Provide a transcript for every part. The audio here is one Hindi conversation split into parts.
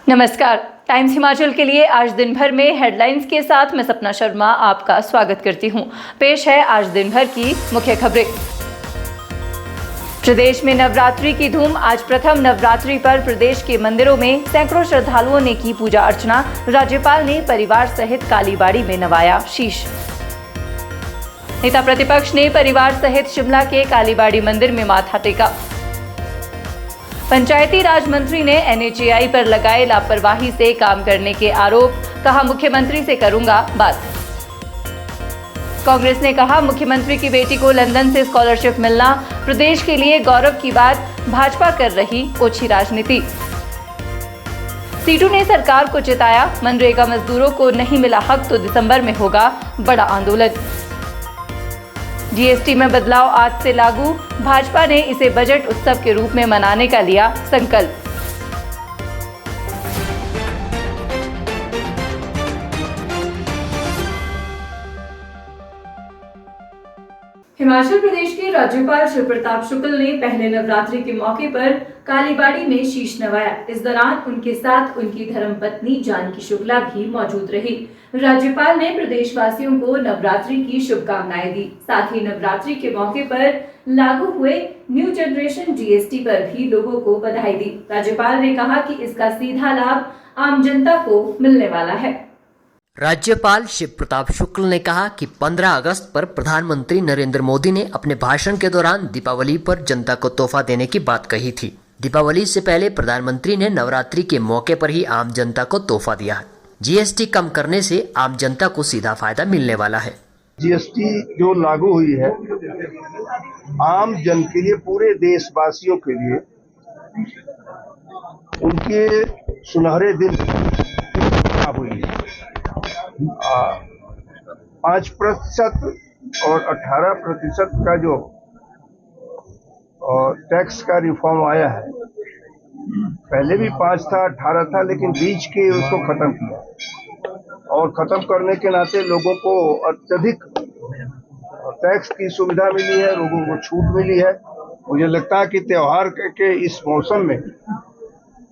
नमस्कार। टाइम्स हिमाचल के लिए आज दिन भर में हेडलाइंस के साथ मैं सपना शर्मा आपका स्वागत करती हूं। पेश है आज दिन भर की मुख्य खबरें। प्रदेश में नवरात्रि की धूम। आज प्रथम नवरात्रि पर प्रदेश के मंदिरों में सैकड़ों श्रद्धालुओं ने की पूजा अर्चना। राज्यपाल ने परिवार सहित कालीबाड़ी में नवाया शीश। नेता प्रतिपक्ष ने परिवार सहित शिमला के कालीबाड़ी मंदिर में माथा टेका। पंचायती राज मंत्री ने NHAI पर लगाए लापरवाही से काम करने के आरोप। कहा, मुख्यमंत्री से करूंगा बात। कांग्रेस ने कहा, मुख्यमंत्री की बेटी को लंदन से स्कॉलरशिप मिलना प्रदेश के लिए गौरव की बात। भाजपा कर रही ओछी राजनीति। सीटू ने सरकार को चिताया, मनरेगा मजदूरों को नहीं मिला हक तो दिसंबर में होगा बड़ा आंदोलन। GST में बदलाव आज से लागू। भाजपा ने इसे बजट उत्सव के रूप में मनाने का लिया संकल्प। हिमाचल प्रदेश के राज्यपाल शिव प्रताप शुक्ल ने पहले नवरात्रि के मौके पर कालीबाड़ी में शीश नवाया। इस दौरान उनके साथ उनकी धर्मपत्नी जानकी शुक्ला भी मौजूद रही। राज्यपाल ने प्रदेशवासियों को नवरात्रि की शुभकामनाएं दी। साथ ही नवरात्रि के मौके पर लागू हुए न्यू जनरेशन GST पर भी लोगों को बधाई दी। राज्यपाल ने कहा कि इसका सीधा लाभ आम जनता को मिलने वाला है। राज्यपाल शिव प्रताप शुक्ल ने कहा कि 15 अगस्त पर प्रधानमंत्री नरेंद्र मोदी ने अपने भाषण के दौरान दीपावली पर जनता को तोहफा देने की बात कही थी। दीपावली से पहले प्रधानमंत्री ने नवरात्रि के मौके पर ही आम जनता को तोहफा दिया है। GST कम करने से आम जनता को सीधा फायदा मिलने वाला है। GST जो लागू हुई है आम जन के लिए, पूरे देशवासियों के लिए उनके सुनहरे दिन हुई है। 5% और 18% का जो टैक्स का रिफॉर्म आया है, पहले भी 5 था 18 था, लेकिन बीच के उसको खत्म किया और खत्म करने के नाते लोगों को अत्यधिक टैक्स की सुविधा मिली है, लोगों को छूट मिली है। मुझे लगता है कि त्योहार के इस मौसम में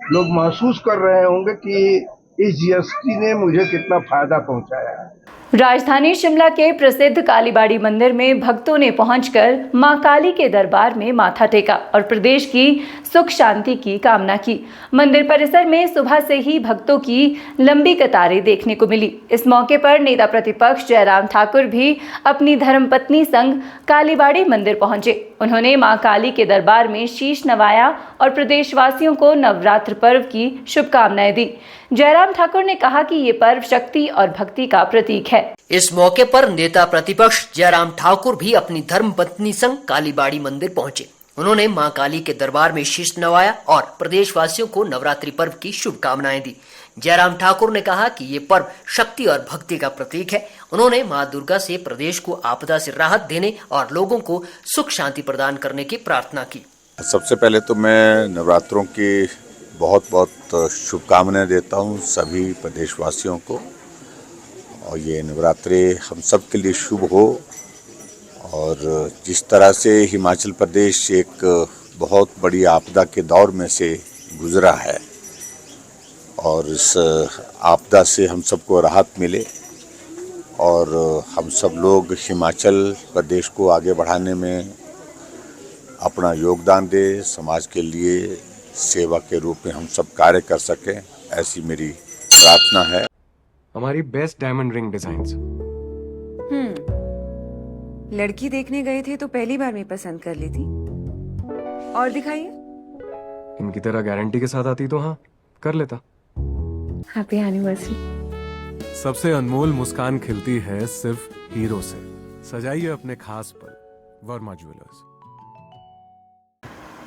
लोग महसूस कर रहे होंगे कि इस GST ने मुझे कितना फायदा पहुंचाया है। राजधानी शिमला के प्रसिद्ध कालीबाड़ी मंदिर में भक्तों ने पहुंचकर मां काली के दरबार में माथा टेका और प्रदेश की सुख शांति की कामना की। मंदिर परिसर में सुबह से ही भक्तों की लंबी कतारें देखने को मिली। इस मौके पर नेता प्रतिपक्ष जयराम ठाकुर भी अपनी धर्मपत्नी संग कालीबाड़ी मंदिर पहुंचे। उन्होंने मां काली के दरबार में शीश नवाया और प्रदेशवासियों को नवरात्र पर्व की शुभकामनाएं दी। जयराम ठाकुर ने कहा कि ये पर्व शक्ति और भक्ति का प्रतीक है। इस मौके पर नेता प्रतिपक्ष जयराम ठाकुर भी अपनी धर्मपत्नी संग कालीबाड़ी मंदिर पहुंचे। उन्होंने मां काली के दरबार में शीश नवाया और प्रदेशवासियों को नवरात्रि पर्व की शुभकामनाएं दी। जयराम ठाकुर ने कहा कि ये पर्व शक्ति और भक्ति का प्रतीक है। उन्होंने मां दुर्गा से प्रदेश को आपदा से राहत देने और लोगों को सुख शांति प्रदान करने की प्रार्थना की। सबसे पहले तो मैं नवरात्रों की बहुत बहुत शुभकामनाएं देता हूं सभी प्रदेशवासियों को, और ये नवरात्रि हम सब के लिए शुभ हो। और जिस तरह से हिमाचल प्रदेश एक बहुत बड़ी आपदा के दौर में से गुजरा है और इस आपदा से हम सबको राहत मिले और हम सब लोग हिमाचल प्रदेश को आगे बढ़ाने में अपना योगदान दे, समाज के लिए सेवा के रूप में हम सब कार्य कर सकें, ऐसी मेरी प्रार्थना है। हमारी बेस्ट डायमंड रिंग डिजाइन्स। लड़की देखने गए थे तो पहली बार में पसंद कर ली थी। और दिखाइए। इनकी तरह गारंटी के साथ आती तो हाँ कर लेता। Happy anniversary. सबसे अनमोल मुस्कान खिलती है सिर्फ हीरो से। सजाइए अपने खास पल, वर्मा ज्वेलर्स।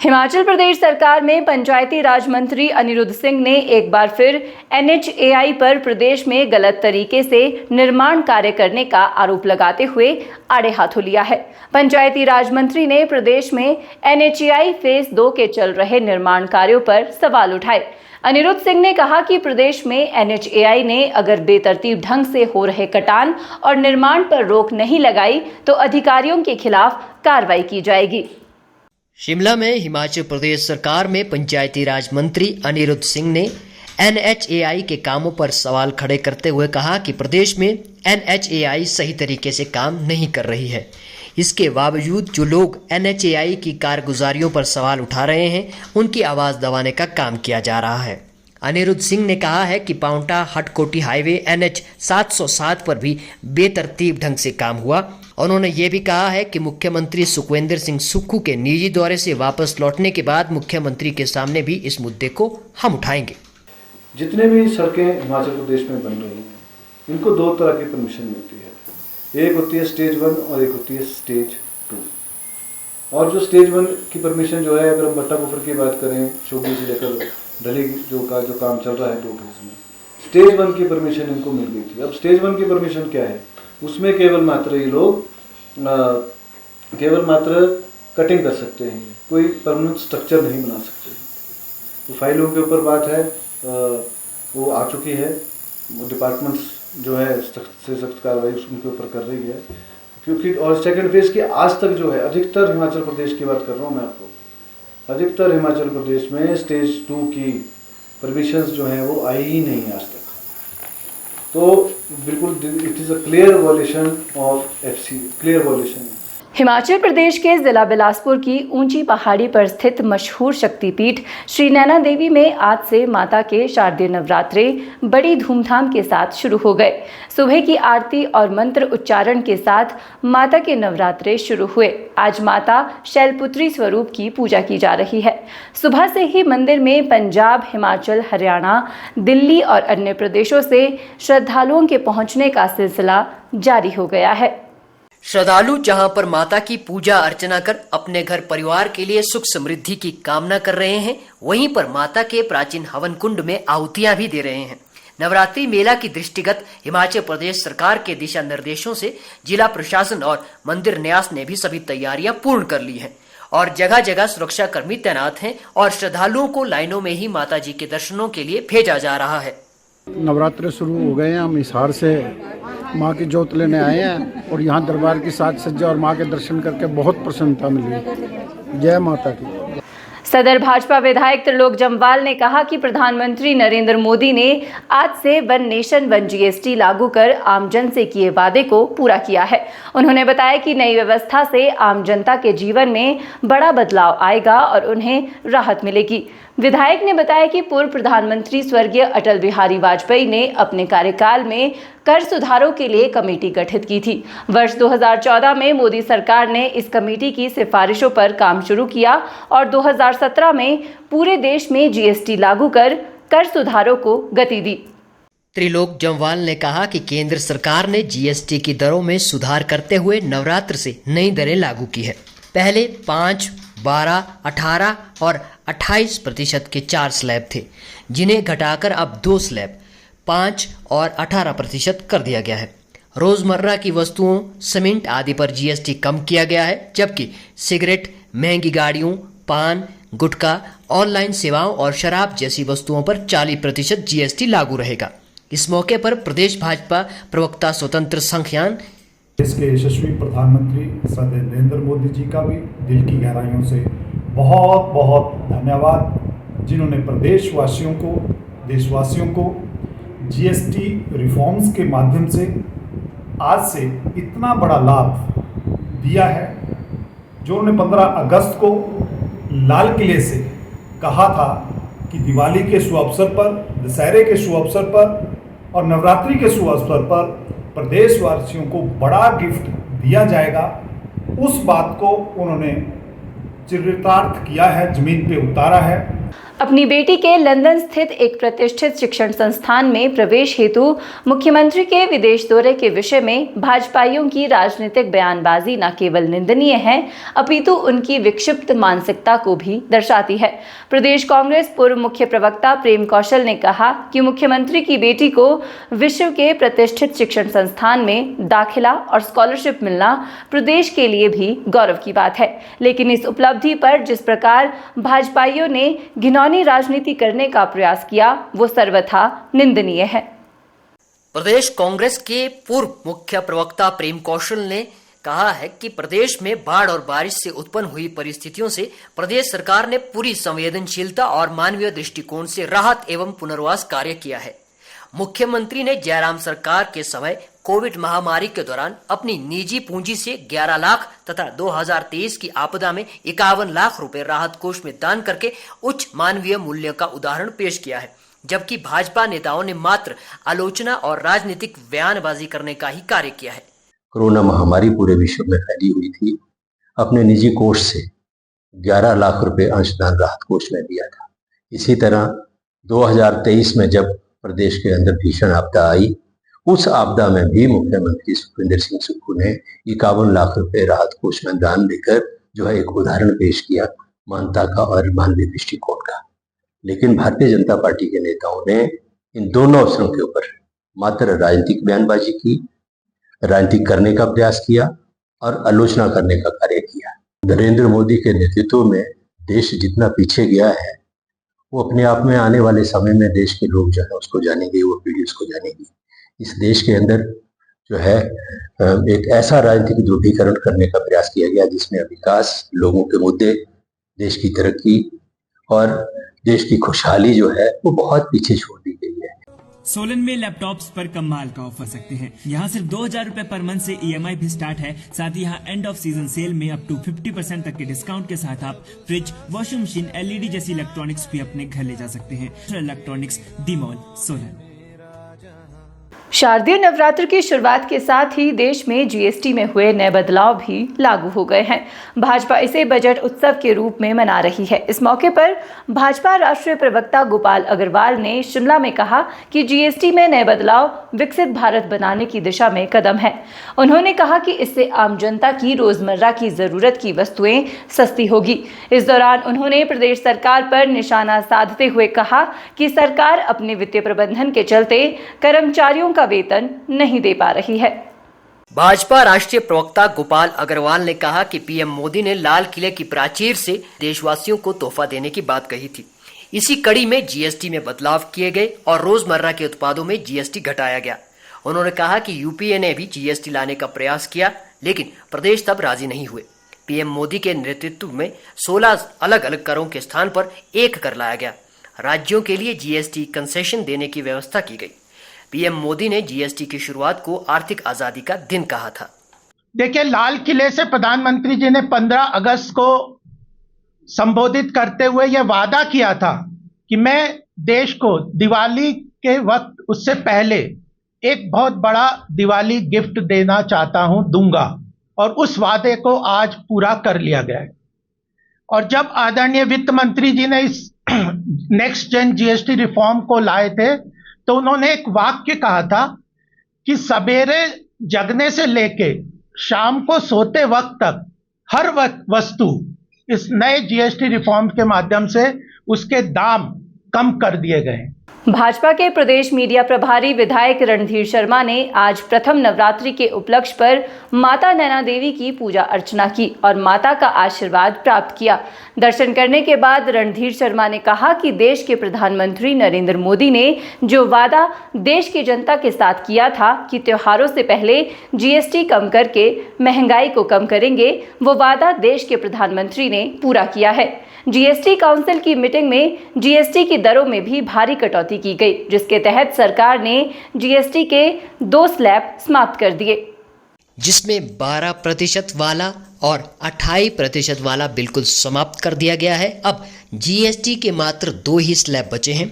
हिमाचल प्रदेश सरकार में पंचायती राज मंत्री अनिरुद्ध सिंह ने एक बार फिर NHAI पर प्रदेश में गलत तरीके से निर्माण कार्य करने का आरोप लगाते हुए आड़े हाथों लिया है। पंचायती राज मंत्री ने प्रदेश में NHAI फेज 2 के चल रहे निर्माण कार्यों पर सवाल उठाए। अनिरुद्ध सिंह ने कहा कि प्रदेश में NHAI ने अगर बेतरतीब ढंग से हो रहे कटान और निर्माण पर रोक नहीं लगाई तो अधिकारियों के खिलाफ कार्रवाई की जाएगी। शिमला में हिमाचल प्रदेश सरकार में पंचायती राज मंत्री अनिरुद्ध सिंह ने NHAI के कामों पर सवाल खड़े करते हुए कहा कि प्रदेश में NHAI सही तरीके से काम नहीं कर रही है। इसके बावजूद जो लोग NHAI की कारगुजारियों पर सवाल उठा रहे हैं, उनकी आवाज़ दबाने का काम किया जा रहा है। अनिरुद्ध सिंह ने कहा है कि पांवटा हटकोटी हाईवे NH 707 पर भी बेतरतीब ढंग से काम हुआ। उन्होंने ये भी कहा है कि मुख्यमंत्री सुखविंदर सिंह सुक्खू के निजी दौरे से वापस लौटने के बाद मुख्यमंत्री के सामने भी इस मुद्दे को हम उठाएंगे। जितने भी सड़कें हिमाचल प्रदेश में बन रही हैं, इनको दो तरह की परमिशन मिलती है। एक होती है स्टेज 1 और एक होती है स्टेज 2। और जो स्टेज 1 की परमिशन जो है, अगर हम बट्टा कुफर की बात करें, शोघी से लेकर ढली जो काम चल रहा है 2 फेज में, स्टेज 1 की परमिशन इनको मिल गई थी। अब स्टेज 1 की परमिशन क्या है, उसमें केवल मात्र ये लोग केवल मात्र कटिंग कर सकते हैं, कोई परमानेंट स्ट्रक्चर नहीं बना सकते। तो फाइलों के ऊपर बात है, वो आ चुकी है, वो डिपार्टमेंट्स जो है सख्त से सख्त कार्रवाई उनके ऊपर कर रही है, क्योंकि और सेकंड फेज की आज तक जो है अधिकतर हिमाचल प्रदेश की बात कर रहा हूँ मैं आपको, अधिकतर हिमाचल प्रदेश में स्टेज 2 की परमिशंस जो हैं वो आई ही नहीं आज तक। तो बिल्कुल it is a clear violation of FC, clear violation है। हिमाचल प्रदेश के जिला बिलासपुर की ऊंची पहाड़ी पर स्थित मशहूर शक्तिपीठ श्री नैना देवी में आज से माता के शारदीय नवरात्रे बड़ी धूमधाम के साथ शुरू हो गए। सुबह की आरती और मंत्र उच्चारण के साथ माता के नवरात्रे शुरू हुए। आज माता शैलपुत्री स्वरूप की पूजा की जा रही है। सुबह से ही मंदिर में पंजाब, हिमाचल, हरियाणा, दिल्ली और अन्य प्रदेशों से श्रद्धालुओं के पहुंचने का सिलसिला जारी हो गया है। श्रद्धालु जहां पर माता की पूजा अर्चना कर अपने घर परिवार के लिए सुख समृद्धि की कामना कर रहे हैं, वहीं पर माता के प्राचीन हवन कुंड में आहुतियां भी दे रहे हैं। नवरात्रि मेला की दृष्टिगत हिमाचल प्रदेश सरकार के दिशा निर्देशों से जिला प्रशासन और मंदिर न्यास ने भी सभी तैयारियां पूर्ण कर ली हैं और जगह जगह सुरक्षा कर्मी तैनात हैं और श्रद्धालुओं को लाइनों में ही माता जी के दर्शनों के लिए भेजा जा रहा है। नवरात्रे शुरू हो गए हैं, हम हिसार से माँ की जोत लेने आए हैं और यहाँ दरबार की साज सज्जा और माँ के दर्शन करके बहुत प्रसन्नता मिली। जय माता की। सदर भाजपा विधायक त्रिलोक जम्वाल ने कहा कि प्रधानमंत्री नरेंद्र मोदी ने आज से वन नेशन वन GST लागू कर आमजन से किए वादे को पूरा किया है। उन्होंने बताया कि नई व्यवस्था से आम जनता के जीवन में बड़ा बदलाव आएगा और उन्हें राहत मिलेगी। विधायक ने बताया कि पूर्व प्रधानमंत्री स्वर्गीय अटल बिहारी वाजपेयी ने अपने कार्यकाल में कर सुधारों के लिए कमेटी गठित की थी। वर्ष 2014 में मोदी सरकार ने इस कमेटी की सिफारिशों पर काम शुरू किया और 2017 में पूरे देश में GST लागू कर सुधारों को गति दी। त्रिलोक जम्वाल ने कहा कि केंद्र सरकार ने GST की दरों में सुधार करते हुए नवरात्र से नई दरें लागू की है। पहले 5, 12, 18 और 28% के 4 स्लैब थे, जिन्हें घटाकर अब 2 स्लैब 5 और 18% कर दिया गया है। रोजमर्रा की वस्तुओं, सीमेंट आदि पर GST कम किया गया है, जबकि सिगरेट, महंगी गाड़ियों, पान, गुटखा, ऑनलाइन सेवाओं और शराब जैसी वस्तुओं पर 40% GST लागू रहेगा। इस मौके पर प्रदेश भाजपा प्रवक्ता स्वतंत्र संखयान देश के यशस्वी प्रधानमंत्री श्री नरेंद्र मोदी जी का भी दिल की गहराइयों से बहुत बहुत धन्यवाद, जिन्होंने प्रदेशवासियों को, देशवासियों को GST रिफॉर्म्स के माध्यम से आज से इतना बड़ा लाभ दिया है। जो उन्होंने 15 अगस्त को लाल किले से कहा था कि दिवाली के शुभ अवसर पर, दशहरे के शुभ अवसर पर और नवरात्रि के शुभ अवसर पर प्रदेशवासियों को बड़ा गिफ्ट दिया जाएगा, उस बात को उन्होंने चरितार्थ किया है, जमीन पे उतारा है। अपनी बेटी के लंदन स्थित एक प्रतिष्ठित शिक्षण संस्थान में प्रवेश हेतु मुख्यमंत्री के विदेश दौरे के विषय में भाजपाइयों की राजनीतिक बयानबाजी न केवल निंदनीय है, अपितु उनकी विक्षिप्त मानसिकता को भी दर्शाती है। प्रदेश कांग्रेस पूर्व मुख्य प्रवक्ता प्रेम कौशल ने कहा कि मुख्यमंत्री की बेटी को विश्व के प्रतिष्ठित शिक्षण संस्थान में दाखिला और स्कॉलरशिप मिलना प्रदेश के लिए भी गौरव की बात है, लेकिन इस उपलब्धि पर जिस प्रकार भाजपाइयों ने घिनौनी राजनीति करने का प्रयास किया, वो सर्वथा निंदनीय है। प्रदेश कांग्रेस के पूर्व मुख्य प्रवक्ता प्रेम कौशल ने कहा है कि प्रदेश में बाढ़ और बारिश से उत्पन्न हुई परिस्थितियों से प्रदेश सरकार ने पूरी संवेदनशीलता और मानवीय दृष्टिकोण से राहत एवं पुनर्वास कार्य किया है। मुख्यमंत्री ने जयराम सरकार के समय कोविड महामारी के दौरान अपनी निजी पूंजी से 11 लाख तथा 2023 की आपदा में 51 लाख रुपए राहत कोष में दान करके उच्च मानवीय मूल्य का उदाहरण पेश किया है, जबकि भाजपा नेताओं ने मात्र आलोचना और राजनीतिक बयानबाजी करने का ही कार्य किया है। कोरोना महामारी पूरे विश्व में फैली हुई थी। अपने निजी कोष से 11 लाख रुपए अंशदान राहत कोष में दिया था। इसी तरह 2023 में जब प्रदेश के अंदर भीषण आपदा आई, उस आपदा में भी मुख्यमंत्री सुखविंदर सिंह सुक्खू ने 51 लाख रुपए राहत कोष में दान देकर जो है एक उदाहरण पेश किया मानवता का और मानवीय दृष्टिकोण का। लेकिन भारतीय जनता पार्टी के नेताओं ने इन दोनों अवसरों के ऊपर मात्र राजनीतिक बयानबाजी की, राजनीति करने का प्रयास किया और आलोचना करने का कार्य किया। नरेंद्र मोदी के नेतृत्व में देश जितना पीछे गया है, वो अपने आप में आने वाले समय में देश के लोग जो है उसको जानेंगे, वो पीढ़ी उसको जानेगी। इस देश के अंदर जो है एक ऐसा राजनीतिक ध्रुवीकरण करने का प्रयास किया गया जिसमें विकास, लोगों के मुद्दे, देश की तरक्की और देश की खुशहाली जो है वो बहुत पीछे छोड़ दी गई है। सोलन में लैपटॉप्स पर कमाल का ऑफर सकते हैं। यहाँ सिर्फ 2000 रुपए पर मंथ से EMI भी स्टार्ट है। साथ ही यहाँ एंड ऑफ सीजन सेल में अप टू 50% तक के डिस्काउंट के साथ आप फ्रिज, वॉशिंग मशीन, LED जैसी इलेक्ट्रॉनिक्स भी अपने घर ले जा सकते हैं। Electronics D mall Solan. शारदीय नवरात्र की शुरुआत के साथ ही देश में GST में हुए नए बदलाव भी लागू हो गए हैं। भाजपा इसे बजट उत्सव के रूप में मना रही है। इस मौके पर भाजपा राष्ट्रीय प्रवक्ता गोपाल अग्रवाल ने शिमला में कहा कि GST में नए बदलाव विकसित भारत बनाने की दिशा में कदम है। उन्होंने कहा कि इससे आम जनता की रोजमर्रा की जरूरत की वस्तुएं सस्ती होगी। इस दौरान उन्होंने प्रदेश सरकार पर निशाना साधते हुए कहा कि सरकार अपने वित्तीय प्रबंधन के चलते कर्मचारियों का वेतन नहीं दे पा रही है। भाजपा राष्ट्रीय प्रवक्ता गोपाल अग्रवाल ने कहा कि पीएम मोदी ने लाल किले की प्राचीर से देशवासियों को तोहफा देने की बात कही थी। इसी कड़ी में GST में बदलाव किए गए और रोजमर्रा के उत्पादों में GST घटाया गया। उन्होंने कहा कि यूपीए ने भी GST लाने का प्रयास किया, लेकिन प्रदेश तब राजी नहीं हुए। पीएम मोदी के नेतृत्व में 16 अलग अलग करों के स्थान पर एक कर लाया गया। राज्यों के लिए GST कंसेशन देने की व्यवस्था की गई। पीएम मोदी ने GST की शुरुआत को आर्थिक आजादी का दिन कहा था। देखिए, लाल किले से प्रधानमंत्री जी ने 15 अगस्त को संबोधित करते हुए यह वादा किया था कि मैं देश को दिवाली के वक्त, उससे पहले एक बहुत बड़ा दिवाली गिफ्ट देना चाहता हूं, दूंगा, और उस वादे को आज पूरा कर लिया गया है। और जब आदरणीय वित्त मंत्री जी ने इस नेक्स्ट जेन GST रिफॉर्म को लाए थे तो उन्होंने एक वाक्य कहा था कि सवेरे जगने से लेके शाम को सोते वक्त तक हर वस्तु इस नए GST रिफॉर्म के माध्यम से उसके दाम कम कर दिए गए। भाजपा के प्रदेश मीडिया प्रभारी विधायक रणधीर शर्मा ने आज प्रथम नवरात्रि के उपलक्ष्य पर माता नैना देवी की पूजा अर्चना की और माता का आशीर्वाद प्राप्त किया। दर्शन करने के बाद रणधीर शर्मा ने कहा कि देश के प्रधानमंत्री नरेंद्र मोदी ने जो वादा देश की जनता के साथ किया था कि त्योहारों से पहले GST कम करके महंगाई को कम करेंगे, वो वादा देश के प्रधानमंत्री ने पूरा किया है। GST काउंसिल की मीटिंग में GST की दरों में भी भारी कटौती की गई, जिसके तहत सरकार ने GST के 2 स्लैब समाप्त कर दिए, जिसमें 12% वाला और 28% वाला बिल्कुल समाप्त कर दिया गया है। अब GST के मात्र 2 ही स्लैब बचे हैं।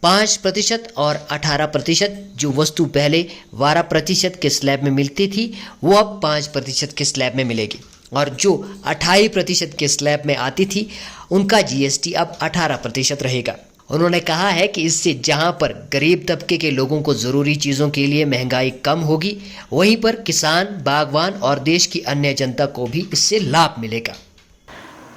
5% और 18% जो वस्तु पहले 12% के स्लैब में मिलती थी, वो अब 5% के स्लैब में मिलेगी, और जो 28% के स्लैब में आती थी उनका GST अब 18% रहेगा। उन्होंने कहा है कि इससे जहां पर गरीब तबके के लोगों को ज़रूरी चीज़ों के लिए महंगाई कम होगी, वहीं पर किसान, बागवान और देश की अन्य जनता को भी इससे लाभ मिलेगा।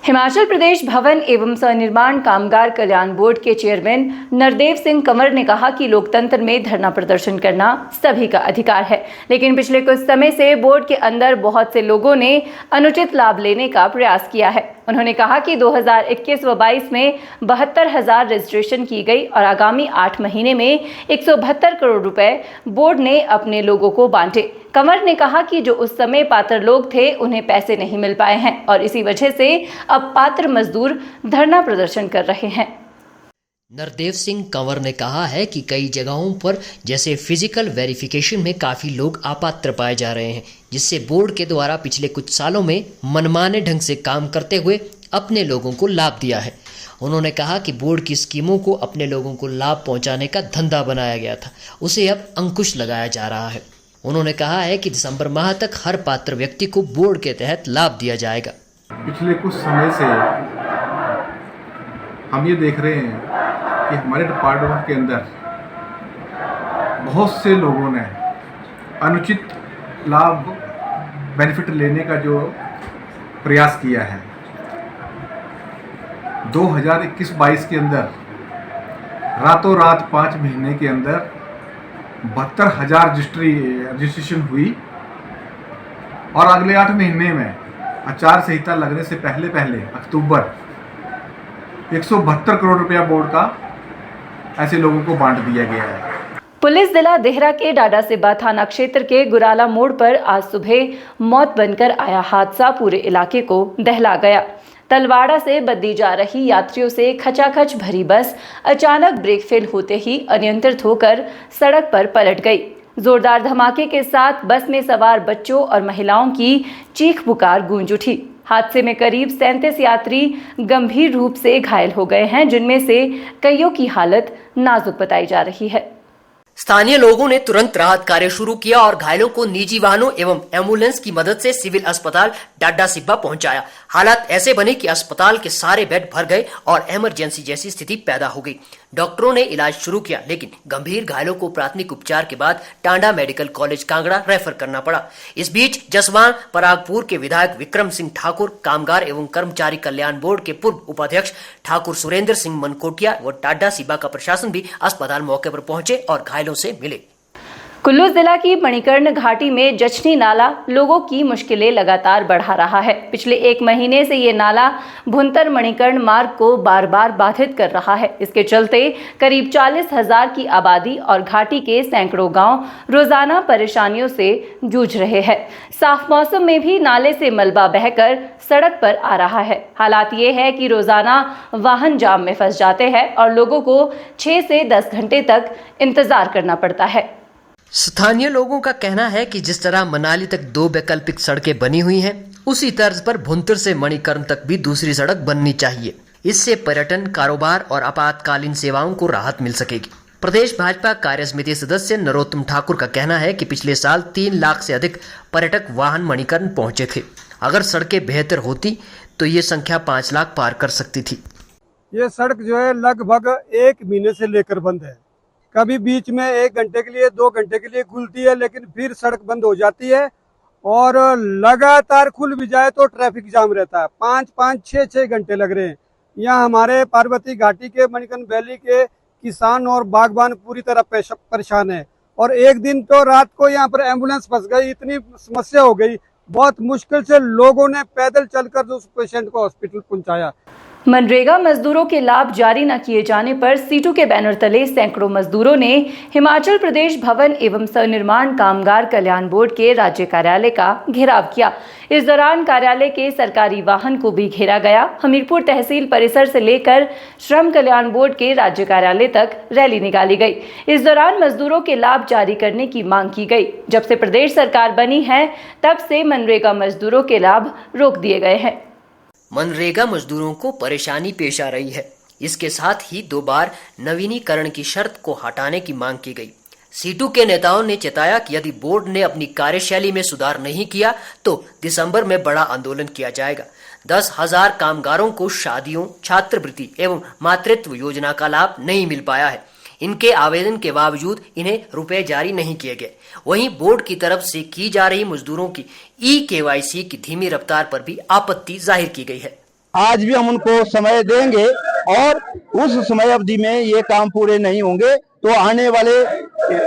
हिमाचल प्रदेश भवन एवं सनिर्माण कामगार कल्याण बोर्ड के चेयरमैन नरदेव सिंह कंवर ने कहा कि लोकतंत्र में धरना प्रदर्शन करना सभी का अधिकार है, लेकिन पिछले कुछ समय से बोर्ड के अंदर बहुत से लोगों ने अनुचित लाभ लेने का प्रयास किया है। उन्होंने कहा कि 2021 व 22 में 72,000 रजिस्ट्रेशन की गई और आगामी 8 महीने में 172 करोड़ रुपए बोर्ड ने अपने लोगों को बांटे। कंवर ने कहा कि जो उस समय पात्र लोग थे उन्हें पैसे नहीं मिल पाए हैं और इसी वजह से अब पात्र मजदूर धरना प्रदर्शन कर रहे हैं। नरदेव सिंह कंवर ने कहा है कि कई जगहों पर जैसे फिजिकल वेरिफिकेशन में काफ़ी लोग अपात्र पाए जा रहे हैं, जिससे बोर्ड के द्वारा पिछले कुछ सालों में मनमाने ढंग से काम करते हुए अपने लोगों को लाभ दिया है। उन्होंने कहा कि बोर्ड की स्कीमों को अपने लोगों को लाभ पहुंचाने का धंधा बनाया गया था, उसे अब अंकुश लगाया जा रहा है। उन्होंने कहा है कि दिसंबर माह तक हर पात्र व्यक्ति को बोर्ड के तहत लाभ दिया जाएगा। पिछले कुछ समय से हम ये देख रहे हैं कि हमारे डिपार्टमेंट के अंदर बहुत से लोगों ने अनुचित लाभ बेनिफिट लेने का जो प्रयास किया है। 2021-22 के अंदर रातों रात 5 महीने के अंदर 72,000 रजिस्ट्रेशन हुई और अगले 8 महीने में आचार संहिता लगने से पहले अक्टूबर 172 करोड़ रुपया बोर्ड का ऐसे लोगों को बांट दिया गया है। पुलिस जिला देहरा के डाडासिबा थाना क्षेत्र के गुराला मोड़ पर आज सुबह मौत बनकर आया हादसा पूरे इलाके को दहला गया। तलवाड़ा से बद्दी जा रही यात्रियों से खचाखच भरी बस अचानक ब्रेक फेल होते ही अनियंत्रित होकर सड़क पर पलट गई। जोरदार धमाके के साथ बस में सवार बच्चों और महिलाओं की चीख पुकार गूंज उठी। हादसे में करीब 37 यात्री गंभीर रूप से घायल हो गए हैं, जिनमें से कईयों की हालत नाजुक बताई जा रही है। स्थानीय लोगों ने तुरंत राहत कार्य शुरू किया और घायलों को निजी वाहनों एवं एम्बुलेंस की मदद से सिविल अस्पताल डाडासिबा पहुंचाया। हालात ऐसे बने कि अस्पताल के सारे बेड भर गए और इमरजेंसी जैसी स्थिति पैदा हो गई। डॉक्टरों ने इलाज शुरू किया, लेकिन गंभीर घायलों को प्राथमिक उपचार के बाद Tanda medical college Kangra refer करना पड़ा। इस बीच जसवां परागपुर के विधायक विक्रम सिंह ठाकुर, कामगार एवं कर्मचारी कल्याण बोर्ड के पूर्व उपाध्यक्ष ठाकुर सुरेंद्र सिंह मनकोटिया व डाडासिबा का प्रशासन भी अस्पताल मौके पर पहुंचे और घायलों से मिले। कुल्लू जिला की मणिकर्ण घाटी में जचनी नाला लोगों की मुश्किलें लगातार बढ़ा रहा है। पिछले 1 महीने से ये नाला भुंतर मणिकर्ण मार्ग को बार बार बाधित कर रहा है। इसके चलते करीब 40,000 की आबादी और घाटी के सैकड़ों गांव रोजाना परेशानियों से जूझ रहे हैं। साफ मौसम में भी नाले से मलबा बहकर सड़क पर आ रहा है। हालात ये है कि रोजाना वाहन जाम में फंस जाते हैं और लोगों को 6 से 10 घंटे तक इंतजार करना पड़ता है। स्थानीय लोगों का कहना है कि जिस तरह मनाली तक 2 वैकल्पिक सड़कें बनी हुई हैं, उसी तर्ज पर भुंतर से मणिकर्ण तक भी दूसरी सड़क बननी चाहिए। इससे पर्यटन, कारोबार और आपातकालीन सेवाओं को राहत मिल सकेगी। प्रदेश भाजपा कार्यसमिति सदस्य नरोत्तम ठाकुर का कहना है कि पिछले साल 3 लाख से अधिक पर्यटक वाहन मणिकर्ण पहुंचे थे। अगर सड़कें बेहतर होती तो ये संख्या 5 लाख पार कर सकती थी। ये सड़क जो है लगभग 1 महीने से लेकर बंद है। कभी बीच में 1 घंटे के लिए 2 घंटे के लिए खुलती है, लेकिन फिर सड़क बंद हो जाती है और लगातार खुल भी जाए तो ट्रैफिक जाम रहता है। 5-5, 6-6 घंटे लग रहे हैं। यहाँ हमारे पार्वती घाटी के मणिकर्ण वैली के किसान और बागबान पूरी तरह परेशान है और एक दिन तो रात को यहाँ पर एम्बुलेंस फंस गई। इतनी समस्या हो गई, बहुत मुश्किल से लोगों ने पैदल चलकर उस पेशेंट को हॉस्पिटल पहुंचाया। मनरेगा मजदूरों के लाभ जारी न किए जाने पर सीटू के बैनर तले सैकड़ों मजदूरों ने हिमाचल प्रदेश भवन एवं सनिर्माण कामगार कल्याण बोर्ड के राज्य कार्यालय का घेराव किया। इस दौरान कार्यालय के सरकारी वाहन को भी घेरा गया। हमीरपुर तहसील परिसर से लेकर श्रम कल्याण बोर्ड के राज्य कार्यालय तक रैली निकाली गई। इस दौरान मजदूरों के लाभ जारी करने की मांग की गई। जब से प्रदेश सरकार बनी है तब से मनरेगा मजदूरों के लाभ रोक दिए गए हैं। मनरेगा मजदूरों को परेशानी पेश आ रही है। इसके साथ ही 2 बार नवीनीकरण की शर्त को हटाने की मांग की गई। सीटू के नेताओं ने चेताया कि यदि बोर्ड ने अपनी कार्यशैली में सुधार नहीं किया तो दिसंबर में बड़ा आंदोलन किया जाएगा। 10,000 कामगारों को शादियों, छात्रवृत्ति एवं मातृत्व योजना का लाभ नहीं मिल पाया है। इनके आवेदन के बावजूद इन्हें रुपए जारी नहीं किए गए। वहीं बोर्ड की तरफ से की जा रही मजदूरों की ई-KYC की धीमी रफ्तार पर भी आपत्ति जाहिर की गई है। आज भी हम उनको समय देंगे और उस समय अवधि में ये काम पूरे नहीं होंगे तो आने वाले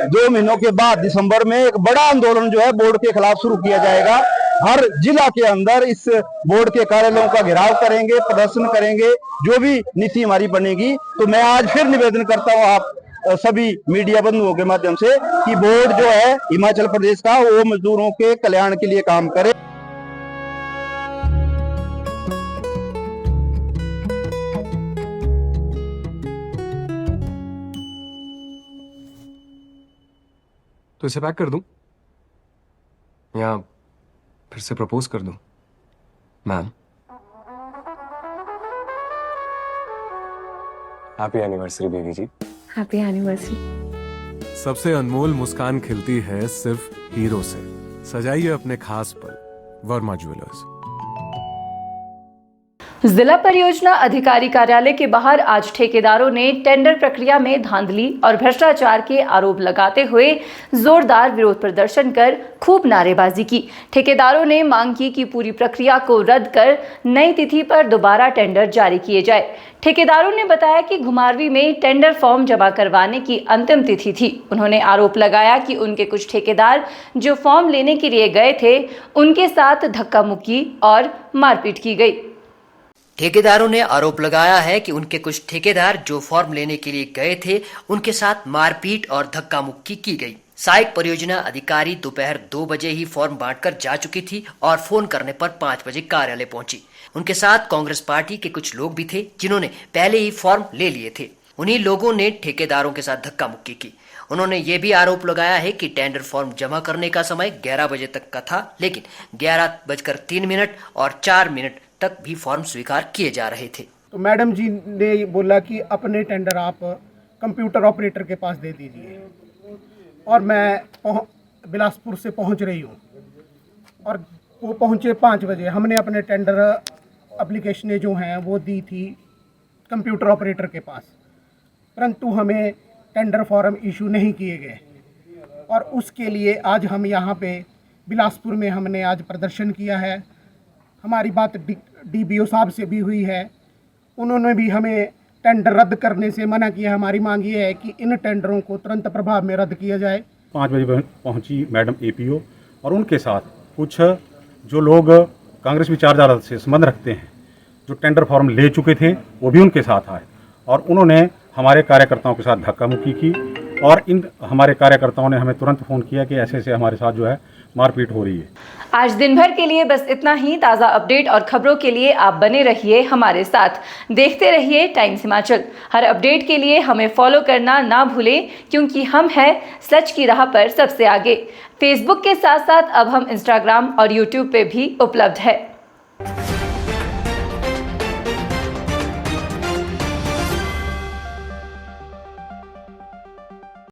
2 महीनों के बाद दिसंबर में एक बड़ा आंदोलन जो है बोर्ड के खिलाफ शुरू किया जाएगा। हर जिला के अंदर इस बोर्ड के कार्यालयों का घेराव करेंगे, प्रदर्शन करेंगे, जो भी नीति हमारी बनेगी। तो मैं आज फिर निवेदन करता हूँ आप सभी मीडिया बंधुओं के माध्यम से कि बोर्ड जो है हिमाचल प्रदेश का वो मजदूरों के कल्याण के लिए काम करे। तो इसे पैक कर दूं या फिर से प्रपोज कर दूं? Ma'am, happy anniversary baby ji. Happy anniversary. सबसे अनमोल मुस्कान खिलती है सिर्फ हीरो से। सजाइए अपने खास पल, वर्मा ज्वेलर्स। जिला परियोजना अधिकारी कार्यालय के बाहर आज ठेकेदारों ने टेंडर प्रक्रिया में धांधली और भ्रष्टाचार के आरोप लगाते हुए जोरदार विरोध प्रदर्शन कर खूब नारेबाजी की। ठेकेदारों ने मांग की कि पूरी प्रक्रिया को रद्द कर नई तिथि पर दोबारा टेंडर जारी किए जाए। ठेकेदारों ने बताया कि घुमारवीं में टेंडर फॉर्म जमा करवाने की अंतिम तिथि थी। उन्होंने आरोप लगाया कि उनके कुछ ठेकेदार जो फॉर्म लेने के लिए गए थे, उनके साथ धक्का मुक्की और मारपीट की गई। ठेकेदारों ने आरोप लगाया है कि उनके कुछ ठेकेदार जो फॉर्म लेने के लिए गए थे, उनके साथ मारपीट और धक्का मुक्की की गई। सहायक परियोजना अधिकारी दोपहर 2 बजे ही फॉर्म बांटकर जा चुकी थी और फोन करने पर 5 बजे कार्यालय पहुंची। उनके साथ कांग्रेस पार्टी के कुछ लोग भी थे जिन्होंने पहले ही फॉर्म ले लिए थे। उन्हीं लोगों ने ठेकेदारों के साथ धक्का मुक्की की। उन्होंने ये भी आरोप लगाया है कि टेंडर फॉर्म जमा करने का समय 11 बजे तक का था, लेकिन 11:03 और 4 मिनट तक भी फॉर्म स्वीकार किए जा रहे थे। तो मैडम जी ने बोला कि अपने टेंडर आप कंप्यूटर ऑपरेटर के पास दे दीजिए, और मैं बिलासपुर से पहुंच रही हूं, और वो पहुंचे 5 बजे। हमने अपने टेंडर एप्लीकेशनें जो हैं वो दी थी कंप्यूटर ऑपरेटर के पास, परंतु हमें टेंडर फॉर्म इशू नहीं किए गए, और उसके लिए आज हम यहाँ पे बिलासपुर में हमने आज प्रदर्शन किया है। हमारी बात डीबीओ साहब से भी हुई है, उन्होंने भी हमें टेंडर रद्द करने से मना किया। हमारी मांग ये है कि इन टेंडरों को तुरंत प्रभाव में रद्द किया जाए। 5 बजे पहुंची मैडम एपीओ, और उनके साथ कुछ जो लोग कांग्रेस विचारधारा से संबंध रखते हैं, जो टेंडर फॉर्म ले चुके थे, वो भी उनके साथ आए, और उन्होंने हमारे कार्यकर्ताओं के साथ धक्का मुक्की की, और इन हमारे कार्यकर्ताओं ने हमें तुरंत फ़ोन किया कि ऐसे ऐसे हमारे साथ जो है मारपीट हो रही है। आज दिन भर के लिए बस इतना ही। ताज़ा अपडेट और खबरों के लिए आप बने रहिए हमारे साथ, देखते रहिए टाइम्स हिमाचल। हर अपडेट के लिए हमें फॉलो करना ना भूलें, क्योंकि हम हैं सच की राह पर सबसे आगे। फेसबुक के साथ साथ अब हम इंस्टाग्राम और यूट्यूब पे भी उपलब्ध है।